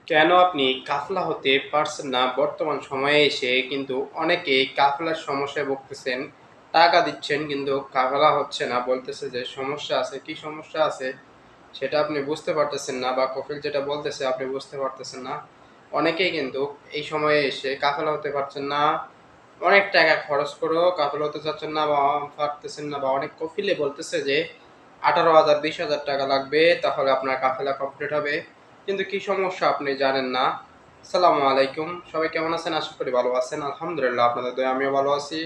কেন আপনি কাফলা হতে পারছেন না? বর্তমান সময়ে এসে কিন্তু অনেকেই কাফলার সমস্যায় ভুগতেছেন। টাকা দিচ্ছেন কিন্তু কাফলা হচ্ছে না। বলতেছে যে সমস্যা আছে। কি সমস্যা আছে সেটা আপনি বুঝতে পারতেছেন না বা কফিল যেটা বলতেছে আপনি বুঝতে পারতেছেন না। অনেকেই কিন্তু এই সময়ে এসে কাফেলা হতে পারছেন না। অনেক টাকা খরচ করেও কাফেলা হতে চাচ্ছেন না বা পারতেছেন না বা অনেক কফিলে বলতেছে যে ১৮,০০০ ৳২০,০০০ লাগবে তাহলে আপনার কাফেলা কমপ্লিট হবে। কিন্তু কি সমস্যা আপনি জানেন না। আসসালামু আলাইকুম। সবাই কেমন আছেন? আশা করি ভালো আছেন। আলহামদুলিল্লাহ আপনাদের দয়ায় আমিও ভালো আছি।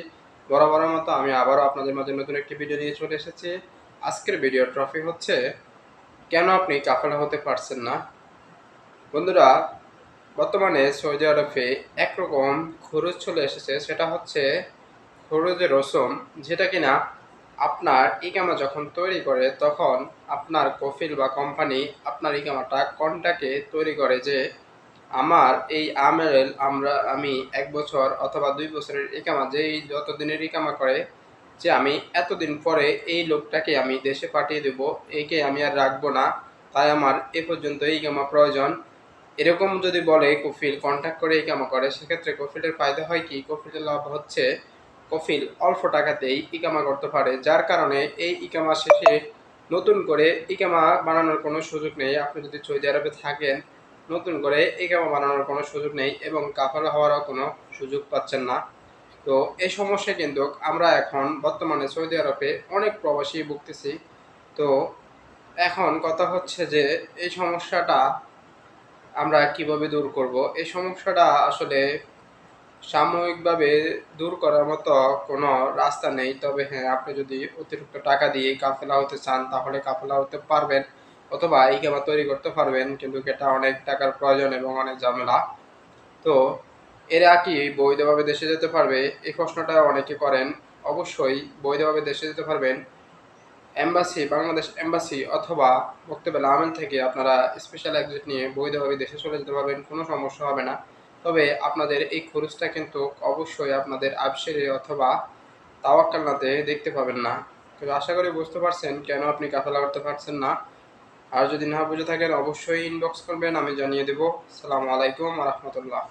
বরাবরের মতো আমি আবারও আপনাদের মাঝে নতুন একটি ভিডিও নিয়ে চলে এসেছি। আজকের ভিডিওর টপিক হচ্ছে কেন আপনি কাফেলা হতে পারছেন না? বন্ধুরা, বর্তমানে সৌদি আরবে একরকম খরচ চলে এসেছে, সেটা হচ্ছে খরচের রসম, যেটা কিনা আপনার ইকামা যখন তৈরি করে তখন আপনার কফিল বা কোম্পানি আপনার ইকামাটা কন্ট্রাক্টে তৈরি করে যে আমার এই আমি ১ বছর অথবা ২ বছরের ইকামা যেই যত দিনের ইকামা করে যে আমি এতদিন পরে এই লোকটাকে আমি দেশে পাঠিয়ে দেব, একে আমি আর রাখবো না। তাই আমার এ পর্যন্ত ইকামা প্রয়োজন। এরকম যদি বলে কফিল কন্ট্রাক্ট করে ইকামা করে, সেক্ষেত্রে কফিলের ফায়দা হয় কি? কফিলের লাভ হচ্ছে কফিল অল্প টাকাতেই ইকামা করতে পারে। যার কারণে এই ইকামা শেষে নতুন করে ইকামা বানানোর কোনো সুযোগ নেই। আপনি যদি সৌদি আরবে থাকেন, নতুন করে ইকামা বানানোর কোনো সুযোগ নেই এবং কাফালা হওয়ারও কোনো সুযোগ পাচ্ছেন না। তো এই সমস্যায় কিন্তু আমরা এখন বর্তমানে সৌদি আরবে অনেক প্রবাসী ভুগতেছি। তো এখন কথা হচ্ছে যে এই সমস্যাটা আমরা কিভাবে দূর করব? এই সমস্যাটা আসলে সাময়িকভাবে দূর করার মতো কোনো রাস্তা নেই। তবে হ্যাঁ, আপনি যদি অতিরিক্ত টাকা দিয়ে কাফেলা হতে চান তাহলে কাফেলা হতে পারবেন অথবা ইকামা তৈরি করতে পারবেন। কিন্তু এটা অনেক টাকার প্রয়োজন এবং অনেক ঝামেলা। তো এরা কি বৈধভাবে দেশে যেতে পারবে? এই প্রশ্নটা অনেকে করেন। অবশ্যই বৈধভাবে দেশে যেতে পারবেন। বাংলাদেশ এম্বাসি অথবা বক্তব্যের আমেল থেকে আপনারা স্পেশাল এক্সিট নিয়ে বৈধভাবে দেশে চলে যেতে পারবেন, কোনো সমস্যা হবে না। তবে আপনাদের এই খরচটা কিন্তু অবশ্যই আপনাদের আবশেরে অথবা তাওয়াক্কালনাতে দেখতে পাবেন না। তো আশা করি বুঝতে পারছেন কেন আপনি কাফেলা করতে পারছেন না। আর যদি না বুঝে থাকেন অবশ্যই ইনবক্স করবেন, আমি জানিয়ে দেব। আসসালামু আলাইকুম ওয়া রাহমাতুল্লাহ।